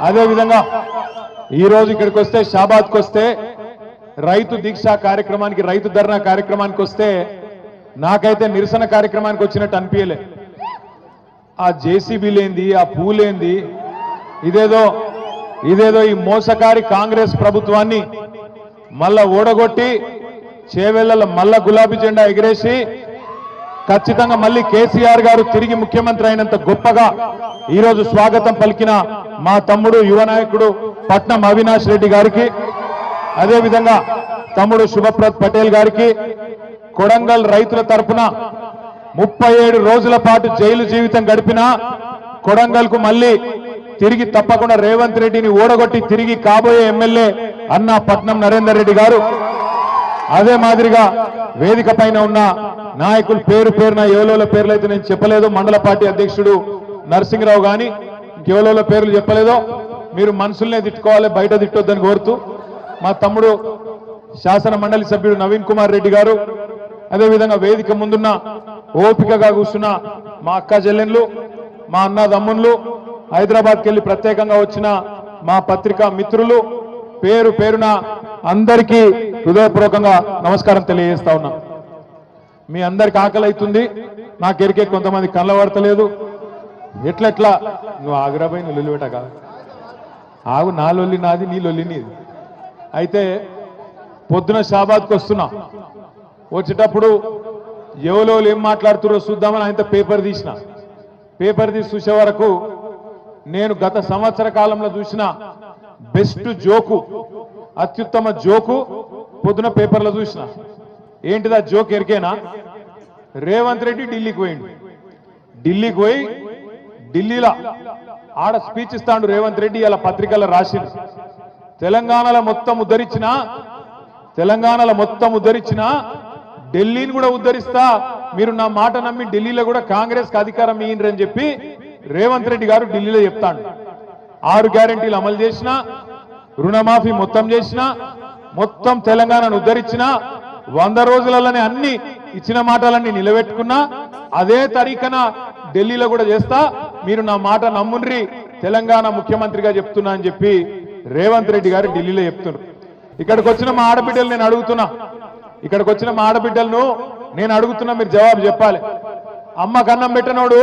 అదే విధంగా ఈ రోజు ఇక్కడికి వస్తే షాబాద్కి వస్తే రైతు దీక్ష కార్యక్రమానికి రైతు ధర్నా కార్యక్రమానికి వస్తే నాకైతే నిరసన కార్యక్రమానికి వచ్చినట్టు అనిపించలే. ఆ జేసీబీలేంది, ఆ పూలేంది, ఇదేదో ఈ మోసకారి కాంగ్రెస్ ప్రభుత్వాన్ని మళ్ళా ఓడగొట్టి చేవెళ్లలో మళ్ళా గులాబీ జెండా ఎగిరేసి ఖచ్చితంగా మళ్ళీ కేసీఆర్ గారు తిరిగి ముఖ్యమంత్రి అయినంత గొప్పగా ఈరోజు స్వాగతం పలికిన మా తమ్ముడు యువ నాయకుడు పట్నం అవినాష్ రెడ్డి గారికి, అదేవిధంగా తమ్ముడు శుభప్రద్ పటేల్ గారికి, కొడంగల్ రైతుల తరఫున 37 రోజుల పాటు జైలు జీవితం గడిపిన కొడంగల్ కు మళ్ళీ తిరిగి తప్పకుండా రేవంత్ రెడ్డిని ఓడగొట్టి తిరిగి కాబోయే ఎమ్మెల్యే అన్న పట్నం నరేందర్ రెడ్డి గారు, అదే మాదిరిగా వేదిక పైన ఉన్న నాయకులు పేరున ఎవలోల పేర్లు అయితే నేను చెప్పలేదు, మండల పార్టీ అధ్యక్షుడు నరసింహరావు గాని ఇంకెవలోల పేర్లు చెప్పలేదో మీరు మనసులనే తిట్టుకోవాలి, బయట తిట్టొద్దని కోరుతూ మా తమ్ముడు శాసన మండలి సభ్యుడు నవీన్ కుమార్ రెడ్డి గారు, అదేవిధంగా వేదిక ముందున్న ఓపికగా కూర్చున్న మా అక్క చెల్లెన్లు, మా అన్నదమ్ముళ్ళు, హైదరాబాద్కి వెళ్ళి ప్రత్యేకంగా వచ్చిన మా పత్రికా మిత్రులు, పేరున అందరికీ హృదయపూర్వకంగా నమస్కారం తెలియజేస్తా ఉన్నా. మీ అందరికి ఆకలి అవుతుంది, నాకెరికే కొంతమంది కళ్ళ పడతలేదు. ఎట్లెట్లా నువ్వు ఆగ్రాబాయి నువ్వు లొల్లి పెట్టక ఆగు, నా లొల్లి నాది, నీ లొల్లి నీది. అయితే పొద్దున షాబాద్కి వస్తున్నా, వచ్చేటప్పుడు ఎవరో ఏం మాట్లాడుతున్నారో చూద్దామని ఆయనతో పేపర్ తీసి చూసే వరకు నేను గత సంవత్సర కాలంలో చూసిన బెస్ట్ జోకు, అత్యుత్తమ జోకు పొద్దున పేపర్లో చూసిన. ఏంటిదా జోక్ ఎరికేనా? రేవంత్ రెడ్డి ఢిల్లీకి పోయి ఢిల్లీలో ఆడ స్పీచ్ ఇస్తాడు రేవంత్ రెడ్డి. ఇలా పత్రికల్లో రాసింది, తెలంగాణలో మొత్తం ఉద్ధరించిన ఢిల్లీని కూడా ఉద్ధరిస్తా, మీరు నా మాట నమ్మి ఢిల్లీలో కూడా కాంగ్రెస్ కి అధికారం ఇయ్యండి చెప్పి రేవంత్ రెడ్డి గారు ఢిల్లీలో చెప్తాడు. 6 గ్యారెంటీలు అమలు చేసిన, రుణమాఫీ మొత్తం చేసిన, మొత్తం తెలంగాణను ఉద్ధరించిన, 100 రోజులలోనే అన్ని ఇచ్చిన మాటలన్నీ నిలబెట్టుకున్నా, అదే తరీఖన ఢిల్లీలో కూడా చేస్తా, మీరు నా మాట నమ్ముండ్రి, తెలంగాణ ముఖ్యమంత్రిగా చెప్తున్నా అని చెప్పి రేవంత్ రెడ్డి గారు ఢిల్లీలో చెప్తున్నారు. ఇక్కడికి వచ్చిన మా ఆడబిడ్డలు నేను అడుగుతున్నా, మీరు జవాబు చెప్పాలి. అమ్మకు అన్నం పెట్టనోడు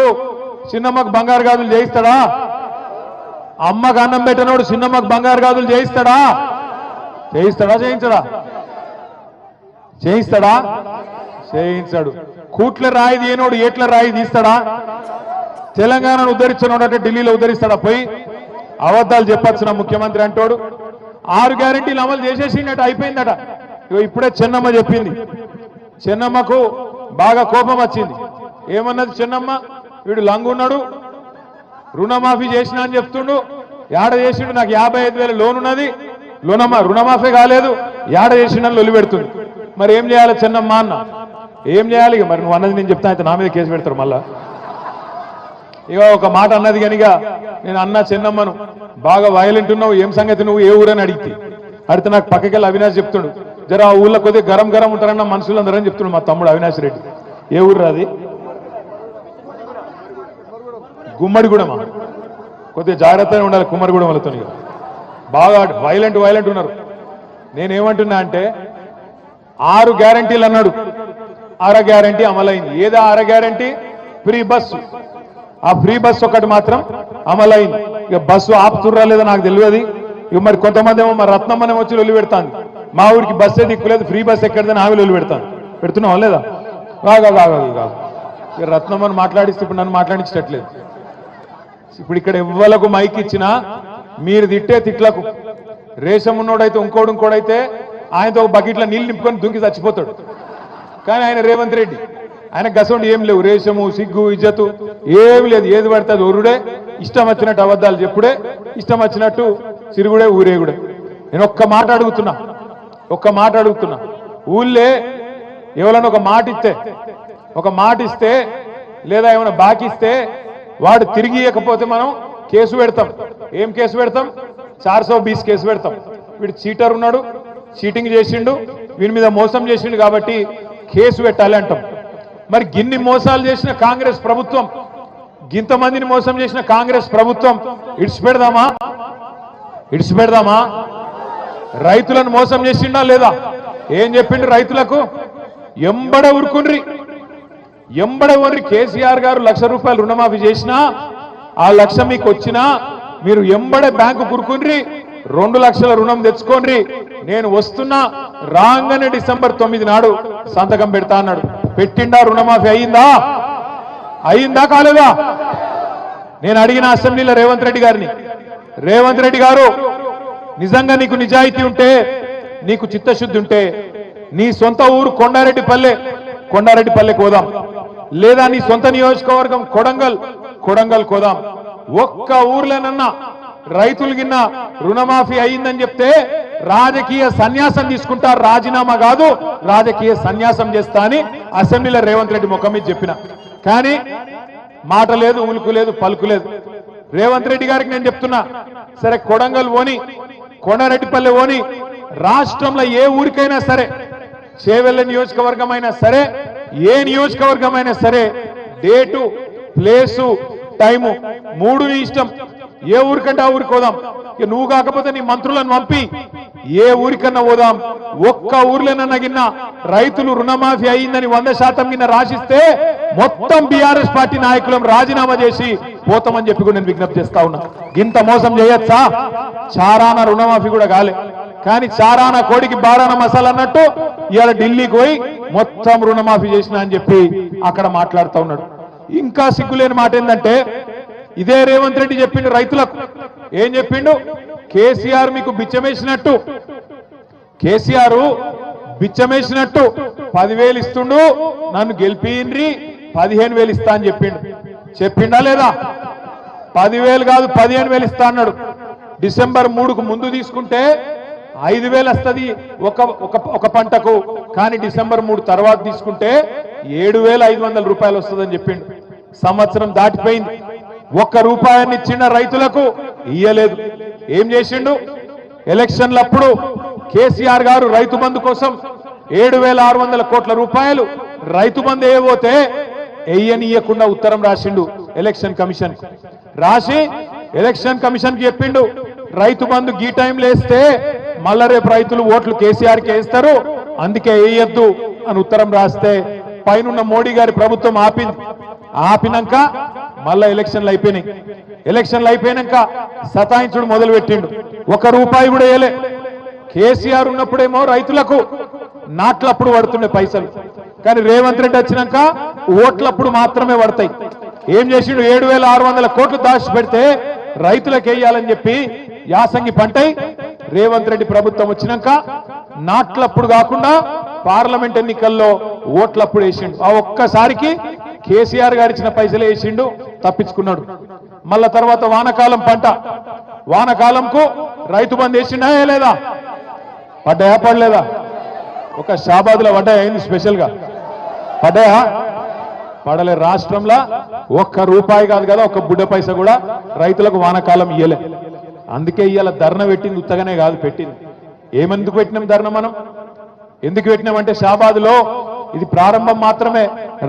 చిన్నమ్మకు బంగారు గాజులు చేయిస్తాడా? అమ్మకు అన్నం పెట్టనోడు చిన్నమ్మకు బంగారు గాజులు చేయిస్తాడా? చేయించాడు. కూట్ల రాయి తీయనోడు ఏట్ల రాయి తీస్తాడా? తెలంగాణను ఉద్ధరించనోడు అంటే ఢిల్లీలో ఉద్ధరిస్తాడా? పోయి అబద్ధాలు చెప్పచ్చు నా ముఖ్యమంత్రి అంటోడు. 6 గ్యారెంటీలు అమలు చేసేసిందట, అయిపోయిందట. ఇప్పుడే చెన్నమ్మ చెప్పింది, చెన్నమ్మకు బాగా కోపం వచ్చింది. ఏమన్నది చెన్నమ్మ? వీడు లంగున్నాడు, రుణమాఫీ చేసిన అని చెప్తుండు, యాడ చేసిండు, నాకు 55,000 లోన్ ఉన్నది, రుణమాఫీ కాలేదు, యాడ చేసిండని లొల్లి పెడుతుంది. మరి ఏం చేయాలి చెన్నమ్మ అన్న? ఏం చేయాలి? మరి నువ్వు అన్నది నేను చెప్తా, అయితే నా మీద కేసు పెడతారు మళ్ళా. ఇక ఒక మాట అన్నది కనుక నేను అన్నా చెన్నమ్మను, బాగా వైలెంట్ ఉన్నావు, ఏం సంగతి, నువ్వు ఏ ఊరని అడిగితే నాకు పక్కకెళ్ళి అవినాష్ చెప్తుండు, జర ఆ ఊళ్ళో కొద్దిగా గరం ఉంటారన్న మనుషులందరూ అని చెప్తున్నాడు మా తమ్ముడు అవినాష్ రెడ్డి. ఏ ఊరు అది? గుమ్మడిగూడమా? కొద్దిగా జాగ్రత్తగా ఉండాలి కుమ్మరిగూడెం వాళ్ళతో, బాగా వైలెంట్ ఉన్నారు. నేనేమంటున్నా అంటే 6 గ్యారెంటీలు అన్నాడు, 6 గ్యారెంటీ అమలైంది. ఏదా 6 గ్యారెంటీ? Free bus. ఆ ఫ్రీ బస్సు ఒకటి మాత్రం అమలైంది. ఇక బస్సు ఆపుతుర్రా లేదా నాకు తెలియదు. ఇక మరి కొంతమంది ఏమో మరి రత్నమ్మనే వచ్చి లొల్లి పెడతాను, మా ఊరికి బస్సే దిక్కులేదు, ఫ్రీ బస్ ఎక్కడదని ఆమె లొల్లి పెడుతున్నావా లేదా? కాదు ఇక రత్నమ్మని మాట్లాడిస్తే ఇప్పుడు నన్ను మాట్లాడించట్లేదు. ఇప్పుడు ఇక్కడ ఎవ్వలకు మైక్ ఇచ్చినా మీరు తిట్టే తిట్లకు రేషం ఉన్నోడైతే ఇంకోడైతే ఆయనతో ఒక బకెట్లో నీళ్ళు నింపుకొని దుంకి చచ్చిపోతాడు. కానీ ఆయన రేవంత్ రెడ్డి, ఆయన గసండి ఏం లేవు, రేషము, సిగ్గు, ఇజ్జతు ఏమి లేదు. ఏది పడితే అది ఒరుడే, ఇష్టం వచ్చినట్టు అబద్ధాలు చెప్పుడే, ఇష్టం వచ్చినట్టు సిరుగుడే, ఊరేగుడే. నేను ఒక్క మాట అడుగుతున్నా, ఊళ్ళే ఎవరైనా ఒక మాట ఇస్తే లేదా ఏమైనా బాకిస్తే వాడు తిరిగి ఇవ్వకపోతే మనం కేసు పెడతాం. ఏం కేసు పెడతాం? 420 కేసు పెడతాం. వీడు చీటర్ ఉన్నాడు, చీటింగ్ చేసిండు, వీడి మీద మోసం చేసిండు కాబట్టి కేసు పెట్టాలి అంటాం. మరి గిన్ని మోసాలు చేసిన కాంగ్రెస్ ప్రభుత్వం, గింతమందిని మోసం చేసిన కాంగ్రెస్ ప్రభుత్వం ఇడిచిపెడదామా? ఇడిచిపెడదామా? రైతులను మోసం చేసిండా లేదా? ఏం చెప్పిండు రైతులకు? ఎంబడ ఊరుకుండ్రి, ఎంబడ ఊరి కేసీఆర్ గారు ₹1,00,000 రుణమాఫీ చేసినా ఆ 1,00,000 మీకు వచ్చినా మీరు ఎంబడే బ్యాంకు కురుకుండ్రి, 2 లక్షల రుణం తెచ్చుకోండి, నేను వస్తున్నా, రాగానే డిసెంబర్ 9 నాడు సంతకం పెడతా అన్నాడు. పెట్టిండా? రుణమాఫీ అయిందా? అయిందా కాలేదా? నేను అడిగిన అసెంబ్లీలో రేవంత్ రెడ్డి గారిని, రేవంత్ రెడ్డి గారు నిజంగా నీకు నిజాయితీ ఉంటే, నీకు చిత్తశుద్ధి ఉంటే నీ సొంత ఊరు కొండారెడ్డిపల్లె కోదాం, లేదా నీ సొంత నియోజకవర్గం కొడంగల్ కోదాం. ఒక్క ఊర్లోనన్నా రైతులు గిన్న రుణమాఫీ అయిందని చెప్తే రాజకీయ సన్యాసం తీసుకుంటారు, రాజీనామా కాదు రాజకీయ సన్యాసం చేస్తా అని అసెంబ్లీలో రేవంత్ రెడ్డి ముఖం మీద చెప్పిన. కానీ మాట లేదు, ఉలుకు లేదు, పలుకు లేదు. రేవంత్ రెడ్డి గారికి నేను చెప్తున్నా, సరే కొడంగల్ ఓని, కొండారెడ్డిపల్లె ఓని, రాష్ట్రంలో ఏ ఊరికైనా సరే, చేవెళ్ళ నియోజకవర్గం అయినా సరే, ఏ నియోజకవర్గం అయినా సరే, డేటు, ప్లేసు, టైము 3 నీ ఇష్టం. ఏ ఊరికంటే ఆ ఊరికి పోదాం. ఇక నువ్వు కాకపోతే నీ మంత్రులను పంపి ఏ ఊరికన్నా పోదాం. ఒక్క ఊర్లోనన్నా గిన్న రైతులు రుణమాఫీ అయిందని 100% గిన్న రాసిస్తే మొత్తం బీఆర్ఎస్ పార్టీ నాయకులను రాజీనామా చేసి పోతామని చెప్పి కూడా నేను విజ్ఞప్తి చేస్తా ఉన్నా. ఇంత మోసం చేయొచ్చా? చారాన రుణమాఫీ కూడా కాలే, కానీ చారాన కోడికి బారాన మసాలా అన్నట్టు ఇవాళ ఢిల్లీకి పోయి మొత్తం రుణమాఫీ చేసిన అని చెప్పి అక్కడ మాట్లాడుతూ ఉన్నాడు. ఇంకా సిగ్గులేని మాట ఏంటంటే, ఇదే రేవంత్ రెడ్డి చెప్పిండు రైతులకు. ఏం చెప్పిండు? కేసీఆర్ మీకు బిచ్చమేసినట్టు, కేసీఆర్ బిచ్చమేసినట్టు 10,000 ఇస్తుండు, నన్ను గెలిపిన్రి 15,000 ఇస్తా అని చెప్పిండు. చెప్పిండా లేదా? 10,000 కాదు 15,000 ఇస్తా అన్నాడు. డిసెంబర్ 3కు ముందు తీసుకుంటే 5,000 వస్తుంది ఒక పంటకు, కానీ డిసెంబర్ 3 తర్వాత తీసుకుంటే 7,500 రూపాయలు వస్తుందని చెప్పిండు. సంవత్సరం దాటిపోయింది, ₹1 ఇచ్చిన రైతులకు ఇయ్యలేదు. ఏం చేసిండు? ఎలక్షన్లప్పుడు కేసీఆర్ గారు రైతు బంధు కోసం 7,600 కోట్ల రూపాయలు రైతు బంధు వేయబోతే ఎయ్యనియకుండా ఉత్తరం రాసిండు ఎలక్షన్ కమిషన్. రాసి ఎలక్షన్ కమిషన్ కి చెప్పిండు, రైతు బంధు గీ టైంలో వేస్తే మళ్ళా రేపు రైతులు ఓట్లు కేసీఆర్ కి వేస్తారు, అందుకే వేయొద్దు అని ఉత్తరం రాస్తే పైనున్న మోడీ గారి ప్రభుత్వం ఆపింది. ఆపినాక మళ్ళా ఎలక్షన్లు అయిపోయినాయి. ఎలక్షన్లు అయిపోయినాక సతాయించుడు మొదలు పెట్టిండు. ₹1 కూడా వేయలే. కేసీఆర్ ఉన్నప్పుడేమో రైతులకు నాట్లప్పుడు పడుతుండే పైసలు, కానీ రేవంత్ రెడ్డి వచ్చినాక ఓట్లప్పుడు మాత్రమే పడతాయి. ఏం చేసిండు? 7,600 కోట్లు దాచి పెడితే రైతులకు వేయాలని చెప్పి యాసంగి పంటై రేవంత్ రెడ్డి ప్రభుత్వం వచ్చినాక నాట్లప్పుడు కాకుండా పార్లమెంట్ ఎన్నికల్లో ఓట్లప్పుడు వేసిండు. ఆ ఒక్కసారికి కేసీఆర్ గారు ఇచ్చిన పైసలు వేసిండు, తప్పించుకున్నాడు. మళ్ళా తర్వాత వానకాలం పంట, వానకాలంకు రైతు బంధు వేసిండా లేదా? పడ్డాయా? పడలేదా? ఒక షాబాద్లో పడ్డాయా? ఏంది స్పెషల్ గా పడ్డాయా? పడలే. రాష్ట్రంలో ₹1 కాదు కదా, ఒక బుడ్డ పైసా కూడా రైతులకు వానకాలం ఇయ్యలే. అందుకే ఇవాళ ధర్నా పెట్టింది ఉత్తగానే కాదు, పెట్టింది. ఏమెందుకు పెట్టినాం ధర్నా? మనం ఎందుకు పెట్టినామంటే షాబాద్లో ఇది ప్రారంభం మాత్రమే,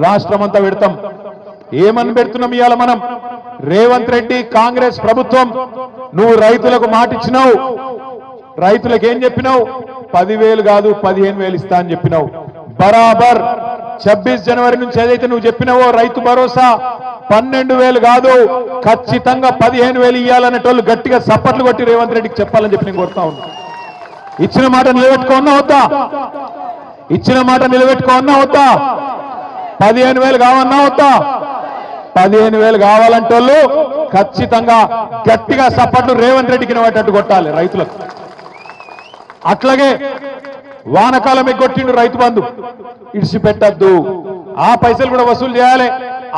రాష్ట్రం అంతా పెడతాం. ఏమని పెడుతున్నాం ఇవాళ మనం? రేవంత్ రెడ్డి కాంగ్రెస్ ప్రభుత్వం, నువ్వు రైతులకు మాట ఇచ్చినావు, రైతులకు ఏం చెప్పినావు? 10,000 కాదు 15,000 ఇస్తా అని చెప్పినావు. బరాబర్ 26 జనవరి నుంచి ఏదైతే నువ్వు చెప్పినావో రైతు భరోసా 12,000 కాదు, ఖచ్చితంగా 15,000 ఇవ్వాలనేటోళ్ళు గట్టిగా సప్పట్లు కొట్టి రేవంత్ రెడ్డికి చెప్పాలని చెప్పి నేను కోరుతా ఉన్నా. ఇచ్చిన మాట నిలబెట్టుకోన్నా వద్దా? ఇచ్చిన మాట నిలబెట్టుకోన్నా వద్దా? 15,000 కావన్నా వద్దా? 15,000 కావాలంటోళ్ళు ఖచ్చితంగా గట్టిగా సప్పట్లు రేవంత్ రెడ్డికి పట్టేట్టు కొట్టాలి రైతులకు. అట్లాగే వానకాలం ఎగ్గొట్టిండు రైతు బంధు, ఇడిచిపెట్టద్దు. ఆ పైసలు కూడా వసూలు చేయాలి.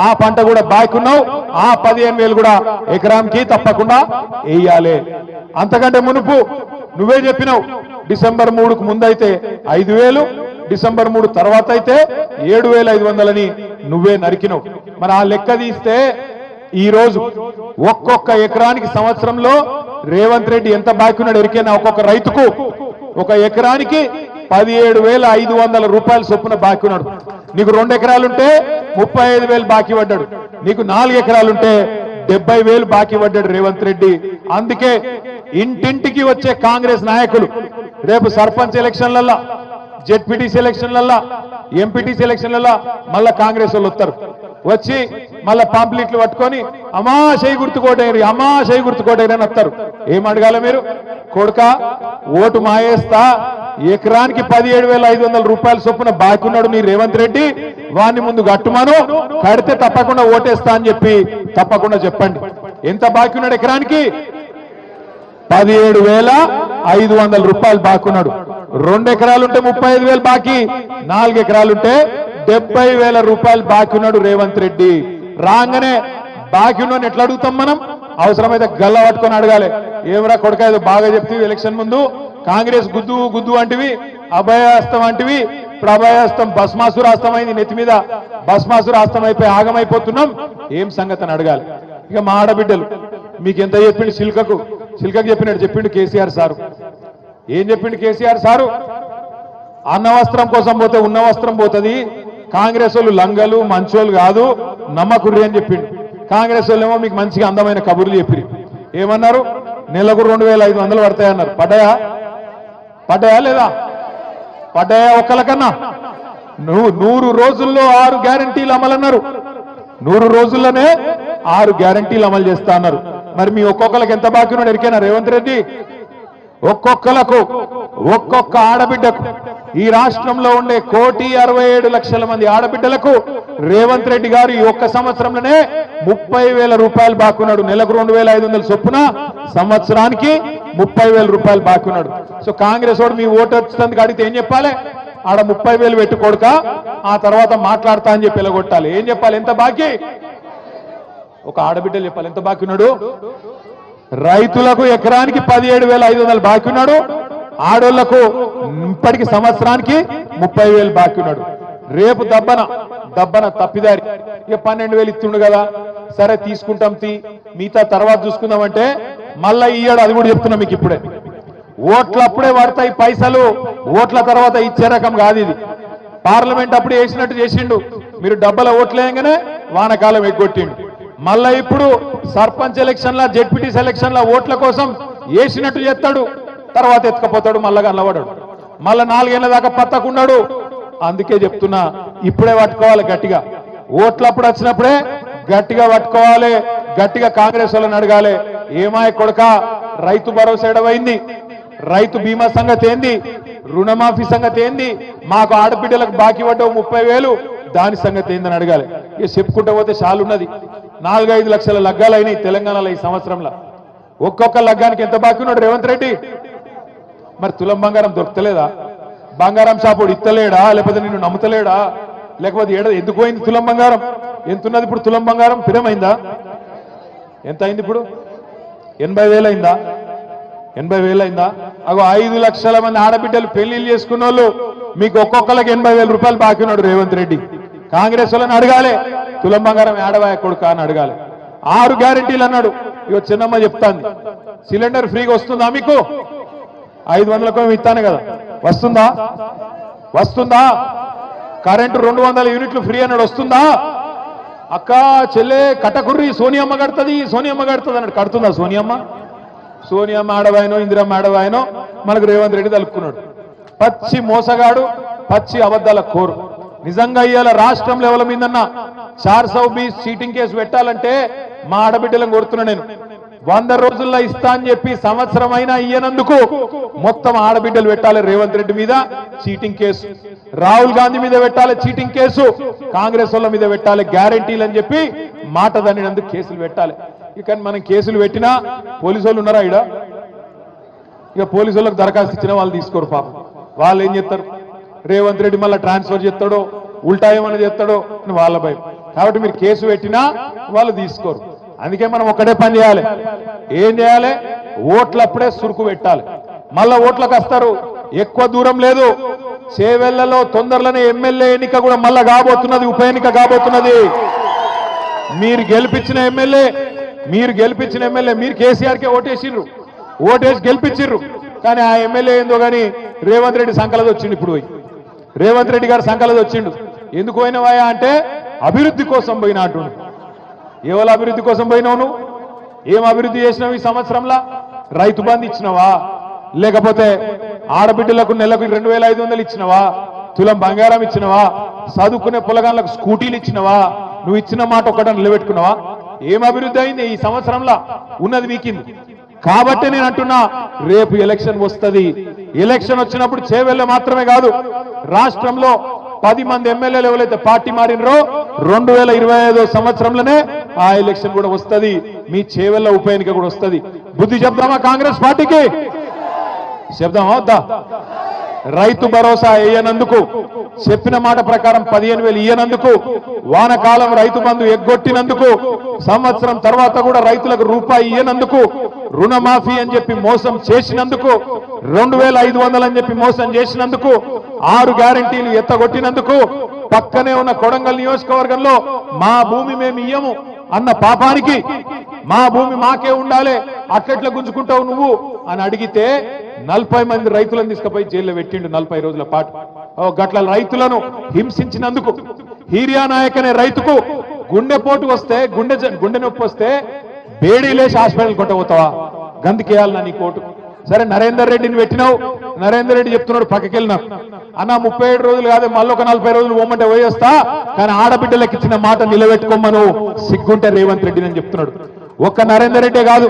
ఆ పంట కూడా బాయ్కున్నావు, ఆ 15,000 కూడా ఎకరానికి తప్పకుండా వేయాలి. అంతకంటే మునుపు నువ్వే చెప్పినావు, డిసెంబర్ 3కు ముందైతే 5,000, డిసెంబర్ 3 తర్వాత అయితే 7,500 అని నువ్వే నరికినావు. మరి ఆ లెక్క తీస్తే ఈ రోజు ఒక్కొక్క ఎకరానికి సంవత్సరంలో రేవంత్ రెడ్డి ఎంత బాకున్నాడు ఎరికైనా? ఒక్కొక్క రైతుకు ఒక ఎకరానికి 17,500 రూపాయలు చొప్పున బాకీ ఉన్నాడు. నీకు 2 ఎకరాలుంటే 35,000 బాకీ పడ్డాడు. నీకు 4 ఎకరాలుంటే 70,000 బాకీ పడ్డాడు రేవంత్ రెడ్డి. అందుకే ఇంటింటికి వచ్చే కాంగ్రెస్ నాయకులు రేపు సర్పంచ్ ఎలక్షన్లల్లో, జెడ్పీటీసీ ఎలక్షన్లల్లో, ఎంపీటీసీ ఎలక్షన్లలో మళ్ళా కాంగ్రెస్ వాళ్ళు వస్తారు. వచ్చి మళ్ళా పాంప్లెట్లు పట్టుకొని అమ్మా చేయి గుర్తుకోటేరి, అమ్మా చేయి గుర్తుకోటేరి అని వస్తారు. ఏం అడగాల మీరు? కొడుక ఓటు మాయేస్తా, ఎకరానికి 17,500 రూపాయల చొప్పున బాకీ ఉన్నాడు నీ రేవంత్ రెడ్డి, వాడిని ముందు కట్టుమాను, కడితే తప్పకుండా ఓటేస్తా అని చెప్పి తప్పకుండా చెప్పండి. ఎంత బాకీ ఉన్నాడు? ఎకరానికి 17,500 రూపాయలు బాకీ ఉన్నాడు. 2 ఎకరాలుంటే 35,000 బాకీ, 4 ఎకరాలుంటే 70,000 రూపాయలు బాకీ ఉన్నాడు రేవంత్ రెడ్డి. రాగానే బాకీ ఉన్నాను ఎట్లా అడుగుతాం మనం? అవసరమైతే గల్ల పట్టుకొని అడగాలి. ఏమరా కొడుక ఏదో బాగా చెప్తే ఎలక్షన్ ముందు కాంగ్రెస్ గుద్దు గుద్దు అంటివి, అభయాస్తం అంటివి, ఇప్పుడు అభయాస్తం భస్మాసుర అస్తమైంది, నెత్తి మీద భస్మాసుర అస్తం అయిపోయి ఆగమైపోతున్నాం, ఏం సంగతి అని అడగాలి. ఇక మా ఆడబిడ్డలు మీకు ఎంత చెప్పిండు? చిల్కకు చెప్పినట్టు చెప్పిండు కేసీఆర్ సారు. ఏం చెప్పిండు కేసీఆర్ సారు? అన్న వస్త్రం కోసం పోతే ఉన్న వస్త్రం పోతుంది, కాంగ్రెస్ వాళ్ళు లంగలు మంచోళ్ళు కాదు, నమ్మకుర్రి అని చెప్పిండు. కాంగ్రెస్ వాళ్ళు ఏమో మీకు మంచిగా అందమైన కబుర్లు చెప్పిరి. ఏమన్నారు? నెలకు 2,500 పడతాయన్నారు. పడ్డాయా లేదా? పడ్డాయా? ఒక్కలకన్నా 100 రోజుల్లో 6 గ్యారంటీలు అమలన్నారు. 100 రోజుల్లోనే 6 గ్యారంటీలు అమలు చేస్తా అన్నారు. మరి మీ ఒక్కొక్కరికి ఎంత బాకీ ఉన్నాడు ఎరికేనా రేవంత్ రెడ్డి? ఒక్కొక్క ఆడబిడ్డకు, ఈ రాష్ట్రంలో ఉండే 1,67,00,000 మంది ఆడబిడ్డలకు రేవంత్ రెడ్డి గారు ఈ ఒక్క సంవత్సరంలోనే 30,000 రూపాయలు బాకీ ఉన్నాడు. నెలకు 2,500 చొప్పున, సంవత్సరానికి 30,000 రూపాయలు బాకీ ఉన్నాడు. సో కాంగ్రెస్ వాడు మీ ఓటు వచ్చినందుకు అడిగితే ఏం చెప్పాలి? ఆడ 30,000 పెట్టుకోడుక, ఆ తర్వాత మాట్లాడతా అని చెప్పి ఎలగొట్టాలి. ఏం చెప్పాలి? ఎంత బాకీ? ఒక ఆడబిడ్డలు చెప్పాలి ఎంత బాకీ ఉన్నాడు. రైతులకు ఎకరానికి 17,500 బాకీ ఉన్నాడు. ఆడోళ్లకు ఇప్పటికి సంవత్సరానికి 30,000 బాకీ ఉన్నాడు. రేపు దబ్బన తప్పిదారి ఇక 12,000 ఇస్తుండు కదా, సరే తీసుకుంటాం మిగతా తర్వాత చూసుకుందామంటే మళ్ళా ఇయ్యాడు. అది కూడా చెప్తున్నా మీకు ఇప్పుడే. ఓట్లప్పుడే పడతాయి పైసలు, ఓట్ల తర్వాత ఇచ్చే రకం కాదు ఇది. పార్లమెంట్ అప్పుడు వేసినట్టు చేసిండు, మీరు డబ్బల ఓట్లేయంగానే వానకాలం ఎగ్గొట్టిండు. మళ్ళా ఇప్పుడు సర్పంచ్ ఎలక్షన్ల, జెడ్పీటీసీ ఎలక్షన్ల ఓట్ల కోసం వేసినట్టు చేస్తాడు, తర్వాత ఎత్తుకపోతాడు, మళ్ళా కనబడాడు, మళ్ళా 4 ఏళ్ల దాకా పత్తకున్నాడు. అందుకే చెప్తున్నా ఇప్పుడే పట్టుకోవాలి గట్టిగా. ఓట్లప్పుడు వచ్చినప్పుడే గట్టిగా పట్టుకోవాలి, గట్టిగా కాంగ్రెస్ వాళ్ళని అడగాలి. ఏమాయ కొడక రైతు భరోసా ఎడవైంది, రైతు బీమా సంగతి ఏంది, రుణమాఫీ సంగతి ఏంది, మాకు ఆడబిడ్డలకు బాకీ పడ్డవు 30,000 దాని సంగతి ఏందని అడగాలి. ఇక చెప్పుకుంటూ పోతే చాలున్నది. 4-5 లక్షల లగ్గాలు అయినాయి తెలంగాణలో ఈ సంవత్సరంలో. ఒక్కొక్క లగ్గానికి ఎంత బాకీ ఉన్నాడు రేవంత్ రెడ్డి? మరి తులం బంగారం దొరకలేదా? బంగారం షాపుడు ఇత్తలేడా? లేకపోతే నిన్ను నమ్ముతలేడా? లేకపోతే ఎందుకు పోయింది తులం బంగారం? ఎంతున్నది ఇప్పుడు తులం బంగారం? పిరమైందా? ఎంత అయింది ఇప్పుడు? 80,000 అయిందా? 80,000 అయిందా? అగో 5 లక్షల మంది ఆడబిడ్డలు పెళ్లిళ్ళు చేసుకున్న వాళ్ళు మీకు ఒక్కొక్కరికి 80,000 రూపాయలు బాకీ ఉన్నాడు రేవంత్ రెడ్డి. కాంగ్రెస్ వాళ్ళని అడగాలి, తులం బంగారం ఏడవాయ కొడుక అని అడగాలి. 6 గ్యారంటీలు అన్నాడు. ఇక చిన్నమ్మ చెప్తాంది, సిలిండర్ ఫ్రీగా వస్తుందా మీకు? 500కు ఇస్తాను కదా, వస్తుందా? కరెంటు 200 యూనిట్లు ఫ్రీ అన్నాడు, వస్తుందా? అక్క చెల్లె కట్టకుర్రి సోనియమ్మ కడుతుంది అన్నాడు, కడుతుందా సోనియమ్మ ఆడవాయనో ఇందిరమ్మ ఆడవాయనో మనకు రేవంత్ రెడ్డి తలుపుకున్నాడు. పచ్చి మోసగాడు, పచ్చి అబద్ధాల కోరు. నిజంగా ఇవాళ రాష్ట్రం లెవెల్ మీదన్నా 420 చీటింగ్ కేసు పెట్టాలంటే మా ఆడబిడ్డలను కోరుతున్నా నేను. 100 రోజుల్లో ఇస్తా అని చెప్పి సంవత్సరం అయినా ఇయ్యనందుకు మొత్తం ఆడబిడ్డలు పెట్టాలి రేవంత్ రెడ్డి మీద చీటింగ్ కేసు, రాహుల్ గాంధీ మీద పెట్టాలి చీటింగ్ కేసు, కాంగ్రెస్ వాళ్ళ మీద పెట్టాలి గ్యారంటీలు అని చెప్పి మాట దన్నినందుకు కేసులు పెట్టాలి. ఇక మనం కేసులు పెట్టినా పోలీసు వాళ్ళు ఉన్నారా ఈడ? ఇక పోలీసు వాళ్ళకి దరఖాస్తు ఇచ్చినా వాళ్ళు తీసుకోరు పాపం. వాళ్ళు ఏం చేస్తారు? రేవంత్ రెడ్డి మళ్ళీ ట్రాన్స్ఫర్ చేస్తాడో ఉల్టా ఏమన్నా చేస్తాడో అని వాళ్ళ భయం. కాబట్టి మీరు కేసు పెట్టినా వాళ్ళు తీసుకోరు. అందుకే మనం ఒక్కటే పని చేయాలి. ఏం చేయాలి? ఓట్లప్పుడే సురుకు పెట్టాలి. మళ్ళా ఓట్లకు వస్తారు, ఎక్కువ దూరం లేదు, చేవెళ్లలో తొందరలోనే ఎమ్మెల్యే ఎన్నిక కూడా మళ్ళా కాబోతున్నది, ఉప ఎన్నిక కాబోతున్నది. మీరు గెలిపించిన ఎమ్మెల్యే మీరు కేసీఆర్కే ఓటేసి గెలిపించిర్రు. కానీ ఆ ఎమ్మెల్యే ఏందో కానీ రేవంత్ రెడ్డి సంకలది వచ్చిండు. ఇప్పుడు రేవంత్ రెడ్డి గారు సంకలది వచ్చిండు. ఎందుకు పోయినవాయా అంటే అభివృద్ధి కోసం పోయిన అంటుండు. ఎవరి అభివృద్ధి కోసం పోయినావు నువ్వు? ఏం అభివృద్ధి చేసినావు ఈ సంవత్సరంలో? రైతు బంధు ఇచ్చినవా? లేకపోతే ఆడబిడ్డలకు నెలకు 2500 ఇచ్చినవా? తులం బంగారం ఇచ్చినవా? చదువుకునే పొలగాళ్ళకు స్కూటీలు ఇచ్చినవా? నువ్వు ఇచ్చిన మాట ఒక్కట నిలబెట్టుకున్నావా? ఏం అభివృద్ధి అయింది ఈ సంవత్సరంలో? ఉన్నది వీకింది. కాబట్టి నేను అంటున్నా, రేపు ఎలక్షన్ వస్తుంది. ఎలక్షన్ వచ్చినప్పుడు చేవెళ్ళ మాత్రమే కాదు, రాష్ట్రంలో 10 మంది ఎమ్మెల్యేలు ఎవరైతే పార్టీ మారినరో 2025 సంవత్సరంలోనే ఆ ఎలక్షన్ కూడా వస్తుంది. మీ చేవెళ్ళ ఉప ఎన్నిక కూడా వస్తుంది. బుద్ధి చెప్దామా కాంగ్రెస్ పార్టీకి? చెప్దామా వద్దా? రైతు భరోసా వేయనందుకు, చెప్పిన మాట ప్రకారం 15,000 ఇయ్యనందుకు, వానకాలం రైతు బంధు ఎగ్గొట్టినందుకు, సంవత్సరం తర్వాత కూడా రైతులకు రూపాయి ఇయ్యనందుకు, రుణమాఫీ అని చెప్పి మోసం చేసినందుకు, 2,500 అని చెప్పి మోసం చేసినందుకు, 6 గ్యారంటీలు ఎత్తగొట్టినందుకు, పక్కనే ఉన్న కొడంగల్ నియోజకవర్గంలో మా భూమి మేము ఇయ్యము అన్న పాపానికి, మా భూమి మాకే ఉండాలి అట్లెట్లా గుంజుకుంటావు నువ్వు అని అడిగితే 40 మంది రైతులను తీసుకుపోయి జైల్లో పెట్టిండు 40 రోజుల పాటు. గట్ల రైతులను హింసించినందుకు, హీరియా నాయక్ అనే రైతుకు గుండెపోటు వస్తే, గుండె నొప్పి వస్తే బేడీలేసి హాస్పిటల్ కొట్టబోతావా? గందుకేయాలన్నా నీ కోటు? సరే, నరేందర్ రెడ్డిని పెట్టినావు. నరేందర్ రెడ్డి చెప్తున్నాడు పక్కకి వెళ్ళినా, అన్న 37 రోజులు కాదు మళ్ళీ ఒక 40 రోజులు పోమంటే పోయేస్తా, కానీ ఆడబిడ్డలకు ఇచ్చిన మాట నిలబెట్టుకోమను, సిగ్గుంటే రేవంత్ రెడ్డిని అని చెప్తున్నాడు. ఒక్క నరేందర్ రెడ్డే కాదు,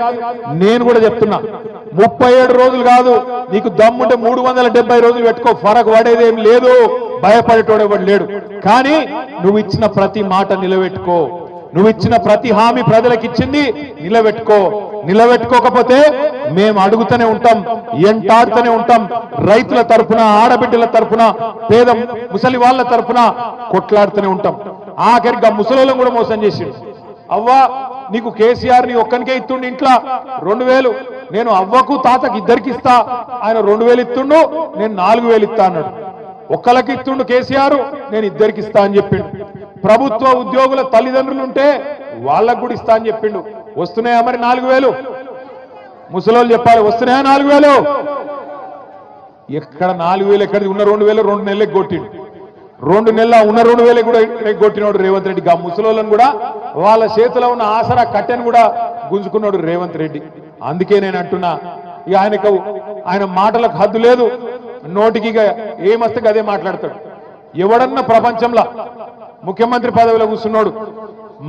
నేను కూడా చెప్తున్నా, 37 రోజులు కాదు, నీకు దమ్ముంటే 370 రోజులు పెట్టుకో, ఫరక్ పడేదేం లేదు, భయపడేటోడు ఎవడు లేడు. కానీ నువ్వు ఇచ్చిన ప్రతి మాట నిలబెట్టుకో, నువ్వు ఇచ్చిన ప్రతి హామీ ప్రజలకు ఇచ్చింది నిలబెట్టుకో. నిలబెట్టుకోకపోతే మేము అడుగుతూనే ఉంటాం, ఎంటాడుతూనే ఉంటాం. రైతుల తరఫున, ఆడబిడ్డల తరఫున, పేద ముసలి వాళ్ళ తరఫున కొట్లాడుతూనే ఉంటాం. ఆఖరిగా ముసలోళ్ళం కూడా మోసం చేసిండు. అవ్వా, నీకు కేసీఆర్ ని ఒక్కనికే ఇస్తుండు ఇంట్లో 2,000, నేను అవ్వకు తాతకు ఇద్దరికి ఇస్తా, ఆయన 2,000 ఇస్తుండు, నేను 4,000 ఇస్తా అన్నాడు. ఒక్కలకి ఇస్తుండు కేసీఆర్, నేను ఇద్దరికి ఇస్తా అని చెప్పిండు. ప్రభుత్వ ఉద్యోగుల తల్లిదండ్రులు ఉంటే వాళ్ళకు కూడా ఇస్తా అని చెప్పిండు. వస్తున్నాయా మరి 4,000? ముసలోళ్ళు చెప్పాలి, వస్తున్నాయా 4,000? ఎక్కడ 4,000 ఎక్కడిది? ఉన్న 2,000 2 నెలలకు కొట్టిండు. 2 నెలల ఉన్న 2,000 కూడా కొట్టినోడు రేవంత్ రెడ్డి. ముసలోళ్ళను కూడా వాళ్ళ చేతిలో ఉన్న ఆసరా కట్టెను కూడా గుంజుకున్నాడు రేవంత్ రెడ్డి. అందుకే నేను అంటున్నా, ఇక ఆయన మాటలకు హద్దు లేదు, నోటికి ఇక ఏమస్తే అదే మాట్లాడతాడు. ఎవడన్నా ప్రపంచంలో ముఖ్యమంత్రి పదవిలో కూర్చున్నాడు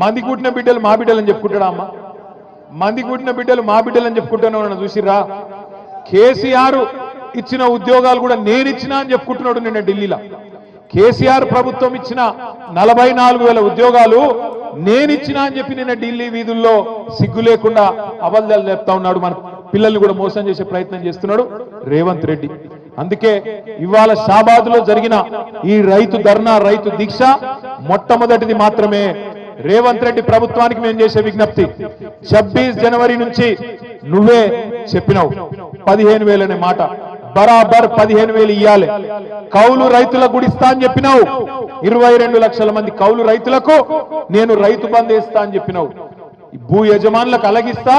మంది కూటిన బిడ్డలు మా బిడ్డలు అని చెప్పుకుంటాడా? అమ్మ, మంది కూటిన బిడ్డలు మా బిడ్డలు అని చెప్పుకుంటున్నావు చూసిరా? కేసీఆర్ ఇచ్చిన ఉద్యోగాలు కూడా నేను ఇచ్చినా అని చెప్పుకుంటున్నాడు నిన్న ఢిల్లీలో. కేసీఆర్ ప్రభుత్వం ఇచ్చిన 44,000 ఉద్యోగాలు నేనిచ్చినా అని చెప్పి నిన్న ఢిల్లీ వీధుల్లో సిగ్గు లేకుండా అబద్ధాలు చెప్తా ఉన్నాడు. మన పిల్లల్ని కూడా మోసం చేసే ప్రయత్నం చేస్తున్నాడు రేవంత్ రెడ్డి. అందుకే ఇవాళ షాబాద్లో జరిగిన ఈ రైతు ధర్నా, రైతు దీక్ష మొట్టమొదటిది మాత్రమే. రేవంత్ రెడ్డి ప్రభుత్వానికి మేము చేసే విజ్ఞప్తి, 26 జనవరి నుంచి నువ్వే చెప్పినావు 15,000 అనే మాట, బరాబర్ 15,000 ఇయ్యాలి. కౌలు రైతులకు కూడా ఇస్తా అని చెప్పినావు. 22 లక్షల మంది కౌలు రైతులకు నేను రైతు బంధు వేస్తా అని చెప్పినావు. భూ యజమానులకు అలగిస్తా,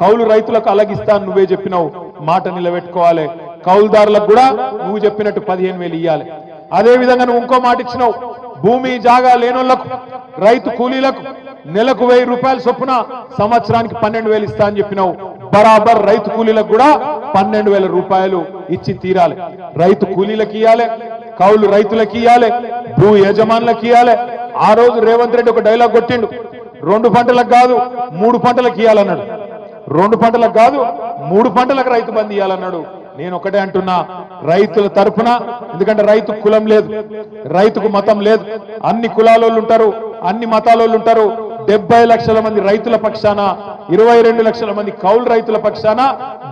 కౌలు రైతులకు అలగిస్తా అని నువ్వే చెప్పినావు. మాట నిలబెట్టుకోవాలి. కౌలుదారులకు కూడా నువ్వు చెప్పినట్టు 15,000 ఇయ్యాలి. అదే విధంగా నువ్వు ఇంకో మాట ఇచ్చినావు, భూమి జాగా లేనోళ్లకు, రైతు కూలీలకు నెలకు 1,000 రూపాయల చొప్పున సంవత్సరానికి 12,000 ఇస్తా అని చెప్పినావు. బరాబర్ రైతు కూలీలకు కూడా 12,000 రూపాయలు ఇచ్చి తీరాలి. రైతు కూలీలకు ఇయ్యాలి, కౌలు రైతులకు ఇయ్యాలి, భూ యజమానులకు ఇయ్యాలి. ఆ రోజు రేవంత్ రెడ్డి ఒక డైలాగ్ కొట్టిండు, 2 పంటలకు కాదు 3 పంటలకు ఇయ్యాలన్నాడు. 2 పంటలకు కాదు 3 పంటలకు రైతు బంధు ఇయ్యాలన్నాడు. నేను ఒకటే అంటున్నా, రైతుల తరఫున, ఎందుకంటే రైతు కులం లేదు, రైతుకు మతం లేదు, అన్ని కులాలోళ్ళు ఉంటారు, అన్ని మతాలోళ్ళు ఉంటారు. 70 లక్షల మంది రైతుల పక్షాన, 22 లక్షల మంది కౌలు రైతుల పక్షాన,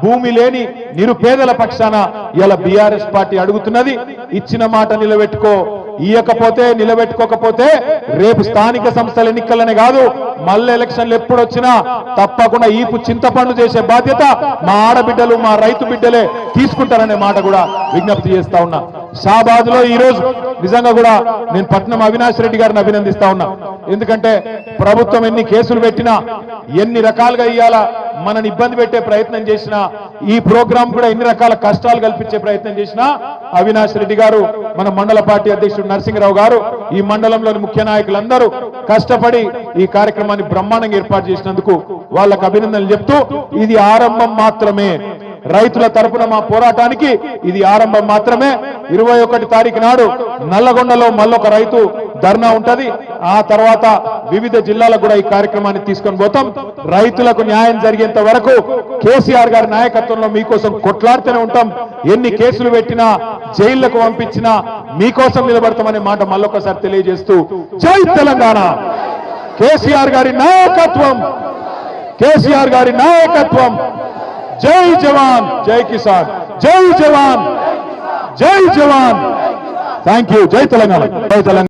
భూమి లేని నిరుపేదల పక్షాన ఇలా బీఆర్ఎస్ పార్టీ అడుగుతున్నది, ఇచ్చిన మాట నిలబెట్టుకో. ఇయ్యకపోతే, నిలబెట్టుకోకపోతే రేపు స్థానిక సంస్థల ఎన్నికలనే కాదు, మళ్ళీ ఎలక్షన్లు ఎప్పుడొచ్చినా తప్పకుండా ఈపు చింతపండు చేసే బాధ్యత మా ఆడబిడ్డలు, మా రైతు బిడ్డలే తీసుకుంటారనే మాట కూడా విజ్ఞప్తి చేస్తా ఉన్నా. షాబాద్ లో ఈ రోజు నిజంగా కూడా నేను పట్నం అవినాష్ రెడ్డి గారిని అభినందిస్తా ఉన్నా. ఎందుకంటే ప్రభుత్వం ఎన్ని కేసులు పెట్టినా, ఎన్ని రకాలుగా ఇయ్యాలా మనని ఇబ్బంది పెట్టే ప్రయత్నం చేసినా, ఈ ప్రోగ్రాం కూడా ఎన్ని రకాల కష్టాలు కల్పించే ప్రయత్నం చేసినా, అవినాష్ రెడ్డి గారు, మన మండల పార్టీ అధ్యక్షుడు నరసింహరావు గారు, ఈ మండలంలోని ముఖ్య నాయకులందరూ కష్టపడి ఈ కార్యక్రమాన్ని బ్రహ్మాండంగా ఏర్పాటు చేసినందుకు వాళ్ళకు అభినందనలు చెప్తూ ఇది ఆరంభం మాత్రమే. రైతుల తరపున మా పోరాటానికి ఇది ఆరంభం మాత్రమే. 21 తారీఖు నాడు నల్లగొండలో మళ్ళొక రైతు ధర్నా ఉంటది. ఆ తర్వాత వివిధ జిల్లాలకు కూడా ఈ కార్యక్రమాన్ని తీసుకొని పోతాం. రైతులకు న్యాయం జరిగేంత వరకు కేసీఆర్ గారి నాయకత్వంలో మీకోసం కొట్లాడుతూనే ఉంటాం. ఎన్ని కేసులు పెట్టినా జైళ్లకు పంపించినా మీకోసం నిలబడతామనే మాట మళ్ళొకసారి తెలియజేస్తూ జై తెలంగాణ. కేసీఆర్ గారి నాయకత్వం, కేసీఆర్ గారి నాయకత్వం. జై జవాన్ జై కిసాన్, జై జవాన్ జై జవాన్. Thank you. జై తెలంగాణ, జై తెలంగాణ.